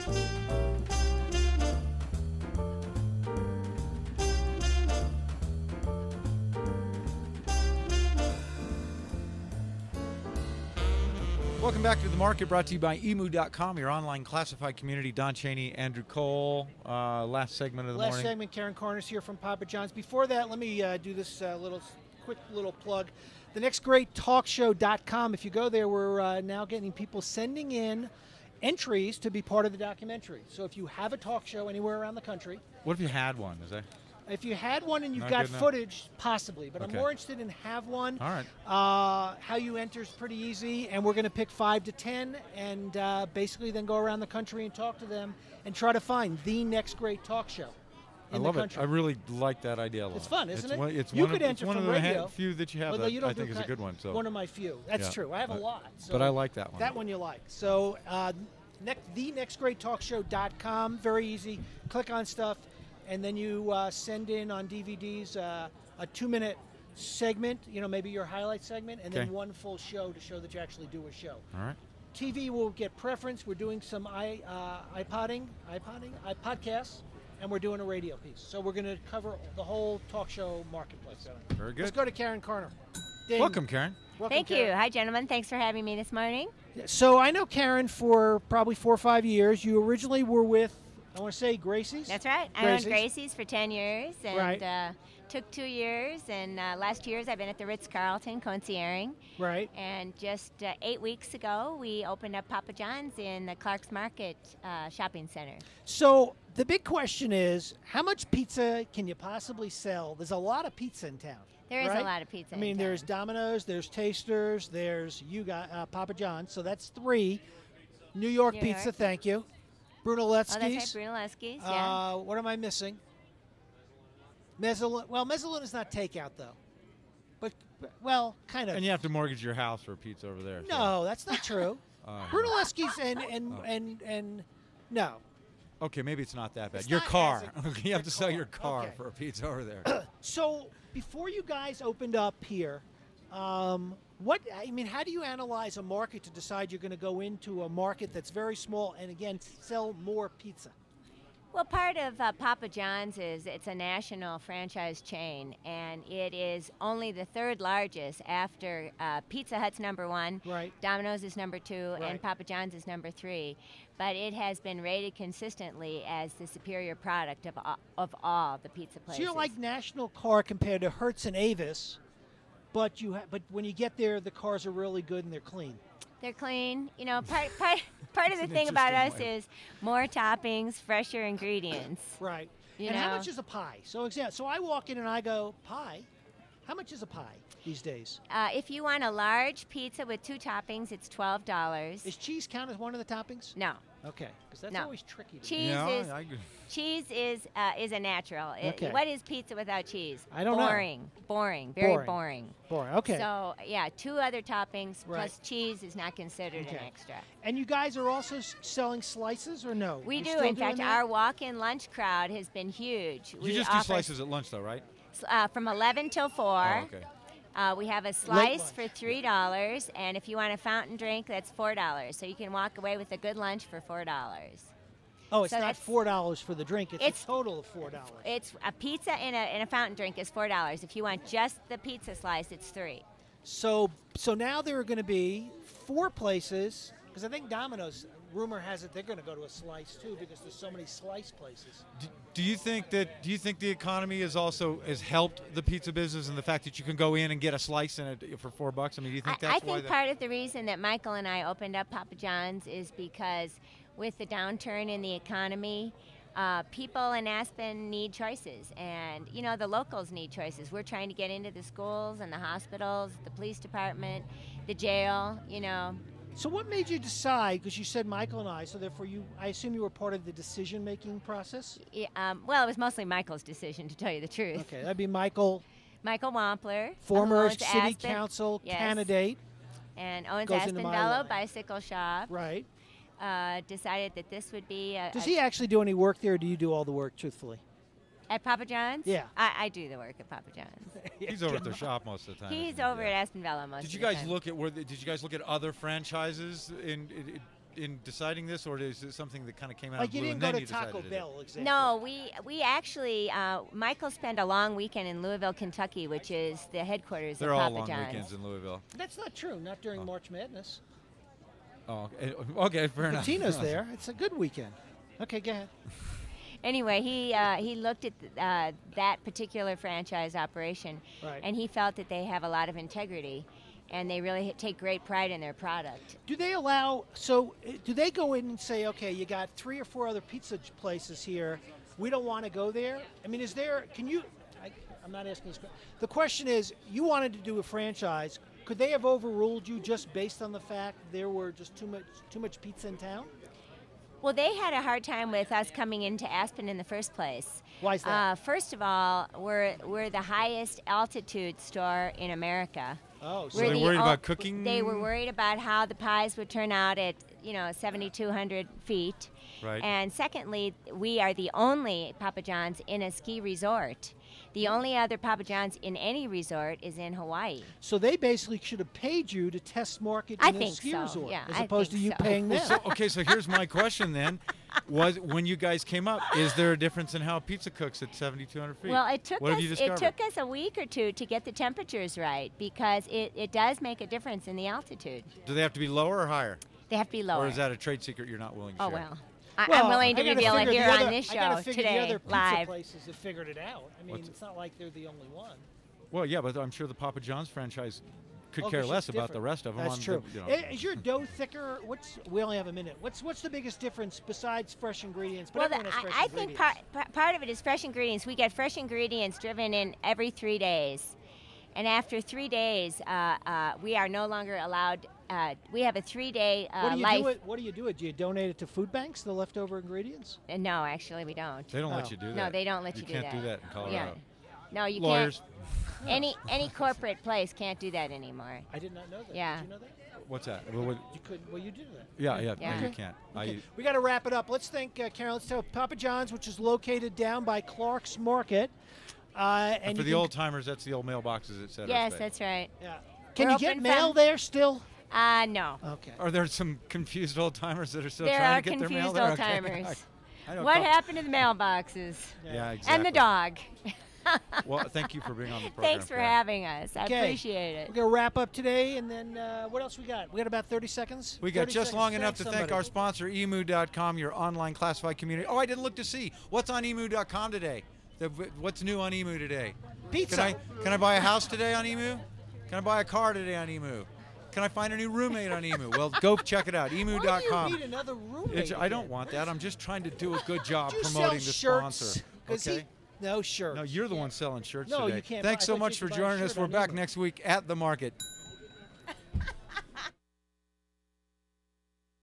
Welcome back to The Market, brought to you by emu.com, your online classified community. Don Chaney, Andrew Cole, last segment of the morning. Last segment, Karen Corners here from Papa John's. Before that, let me do this quick little plug. The nextgreattalkshow.com. If you go there, we're now getting people sending in entries to be part of the documentary. So if you have a talk show anywhere around the country. What if you had one? Is that? If you had one and you've Not got good enough? footage, possibly. But Okay. I'm more interested in have one. All right. How you enter is pretty easy, and we're going to pick 5 to 10 and basically then go around the country and talk to them and try to find the next great talk show in I love the it. country. I really like that idea a lot. It's fun, isn't it? It's You one could of, enter it's one from of the radio. few that you have Although that you don't I think do is a good one. So one of my few. That's Yeah. true. I have a lot. So but I like that one. That one you like. So thenextgreattalkshow.com. Very easy. Click on stuff, and then you send in on DVDs a 2-minute segment, maybe your highlight segment, and then Okay. one full show to show that you actually do a show. All right. TV will get preference. We're doing some iPodcasts, and we're doing a radio piece. So we're going to cover the whole talk show marketplace. Very good. Let's go to Karen Corner. Ding. Welcome, Karen. Welcome, Thank you. Karen. Hi, gentlemen. Thanks for having me this morning. So I know Karen for probably 4 or 5 years. You originally were with, I want to say, Gracie's? That's right. I owned Gracie's for 10 years and took 2 years. And last 2 years I've been at the Ritz-Carlton concierge. Right. And just 8 weeks ago we opened up Papa John's in the Clark's Market shopping center. So the big question is, how much pizza can you possibly sell? There's a lot of pizza in town. There is right? a lot of pizza I mean, in there's town. Domino's, there's Tasters, there's Papa John's. So that's 3. New York Pizza, York. thank you. Oh, Brunelleschi's. that's right, Brunelleschi's, yeah. What am I missing? Mezzaluna. Well, Mezzaluna is not takeout, though. But, well, kind of. And you have to mortgage your house for a pizza over there. No, that's not true. Yeah. Brunelleschi's and no. Okay, maybe it's not that bad. It's your not car. as Okay, you have to sell your car Okay. for a pizza over there. So before you guys opened up here, how do you analyze a market to decide you're going to go into a market that's very small and again sell more pizza? Well, part of Papa John's is it's a national franchise chain, and it is only the 3rd largest after Pizza Hut's number 1, Right. Domino's is number 2, Right. and Papa John's is number 3. But it has been rated consistently as the superior product of all the pizza places. So you're like national car compared to Hertz and Avis, but when you get there, the cars are really good and they're clean. They're clean. You know, part of the thing about us is more toppings, fresher ingredients. Right. You and know? how much is a pie? So I walk in and I go, pie? How much is a pie these days? If you want a large pizza with 2 toppings, it's $12. Is cheese count as one of the toppings? No. Okay, because that's No. always tricky. To Cheese Yeah, is I agree. cheese is a natural. Okay. What is pizza without cheese? I don't know. Boring, very boring. Boring. Okay. So yeah, 2 other toppings Right. plus cheese is not considered an Okay. extra. And you guys are also selling slices or no? We You do. still In doing fact, that? our walk-in lunch crowd has been huge. You just do slices at lunch, though, right? From 11 till 4. Oh, okay. We have a slice lunch. for $3, and if you want a fountain drink, that's $4. So you can walk away with a good lunch for $4. Oh, it's so not that's- $4 for the drink. It's a total of $4. It's a pizza and a fountain drink is $4. If you want just the pizza slice, it's $3. So now there are going to be 4 places, because I think Domino's, rumor has it they're going to go to a slice too, because there's so many slice places. Do you think the economy has helped the pizza business and the fact that you can go in and get a slice in it for $4? I mean, do you think that's I why? think part of the reason that Michael and I opened up Papa John's is because with the downturn in the economy, people in Aspen need choices, and the locals need choices. We're trying to get into the schools and the hospitals, the police department, the jail. So what made you decide, because you said Michael and I, so therefore I assume you were part of the decision-making process? Well, it was mostly Michael's decision, to tell you the truth. Okay, that'd be Michael, Michael Wampler, former who owns city Aspen, council yes, candidate. and owns Goes into Aspen my Bellow line. Bicycle Shop. Right. Decided that this would be Does he actually do any work there, or do you do all the work, truthfully? at Papa John's? Yeah. I do the work at Papa John's. He's over at their shop most of the time. He's isn't he? over at Aspen Bellow most Did of you the guys time. look at Did you guys look at other franchises in deciding this, or is it something that kind of came out Like of you blue didn't and go then to you Taco decided Bell, exactly. No, we actually Michael spent a long weekend in Louisville, Kentucky, which is the headquarters They're of all Papa long John's. weekends in Louisville. That's not true. Not during March Madness. Oh, okay, fair enough. Tina's there. It's a good weekend. Okay, go ahead. Anyway, he looked at that particular franchise operation, Right. and he felt that they have a lot of integrity, and they really take great pride in their product. Do they allow? So, do they go in and say, okay, you got 3 or 4 other pizza places here. We don't want to go there. I mean, is there? Can you? I'm not asking this. The question is, you wanted to do a franchise. Could they have overruled you just based on the fact there were just too much pizza in town? Well, they had a hard time with us coming into Aspen in the first place. Why is that? First of all, we're the highest altitude store in America. Oh, So they're worried about cooking? They were worried about how the pies would turn out at 7,200 feet. Right. And secondly, we are the only Papa John's in a ski resort. The only other Papa John's in any resort is in Hawaii. So they basically should have paid you to test market I in a think ski so, resort, yeah, as I opposed to think you so. paying them. So here's my question then: was when you guys came up, is there a difference in how pizza cooks at 7,200 feet? Well, it took what have you discovered? us a week or two to get the temperatures right because it does make a difference in the altitude. Do they have to be lower or higher? They have to be lower. Or is that a trade secret you're not willing to Oh share? well. Well, I'm willing to I gotta reveal it figure here the on other- this I gotta show figure the today, other pizza live. places have figured it out. I mean, What's- it's not like they're the only one. Well, yeah, but I'm sure the Papa John's franchise could Oh, care 'cause less it's about the different. rest of them. That's on true. The, Is your dough thicker? We only have a minute. What's the biggest difference besides fresh ingredients? But Well, everyone has fresh I think ingredients. part of it is fresh ingredients. We get fresh ingredients driven in every 3 days. And after 3 days, we are no longer allowed. We have a 3-day life. What do you do? Do you donate it to food banks, the leftover ingredients? No, actually, we don't. They don't Oh. let you do that. No, they don't let you do can't that. do that in Colorado. Yeah. No, you Lawyers. can't. Any corporate place can't do that anymore. I did not know that. Yeah. Did you know that? What's that? Well, You couldn't. Well, you do that. yeah. Yeah. No, you can't. Okay. We got to wrap it up. Let's thank Karen. Let's tell Papa John's, which is located down by Clark's Market. And for you the can- old timers, that's the old mailboxes at Center Yes, State. that's right. Yeah. Can We're you get open mail from- there still? No. Okay. Are there some confused old timers that are still There trying are to get their mail confused there? old Okay. timers. I know What a couple- happened to the mailboxes? Yeah, exactly. And the dog. Well, thank you for being on the program. Thanks for Karen. having us. I Okay. appreciate it. We're going to wrap up today, and then what else we got? We got about 30 seconds? We got 30 just seconds. long enough to thank somebody. our sponsor, emu.com, your online classified community. Oh, I didn't look to see. What's on emu.com today? What's new on emu today? Pizza. Can I buy a house today on emu? Can I buy a car today on emu? Can I find a new roommate on emu? Well, go check it out, emu.com. Why do you need another roommate? I don't again? want that. I'm just trying to do a good job Do you promoting sell the shirts? sponsor. 'Cause Okay? No shirts. No, you're the one selling shirts No, today. you can't Thanks buy- I so thought much you for could buy a joining us. shirt We're on back emu. next week at the market.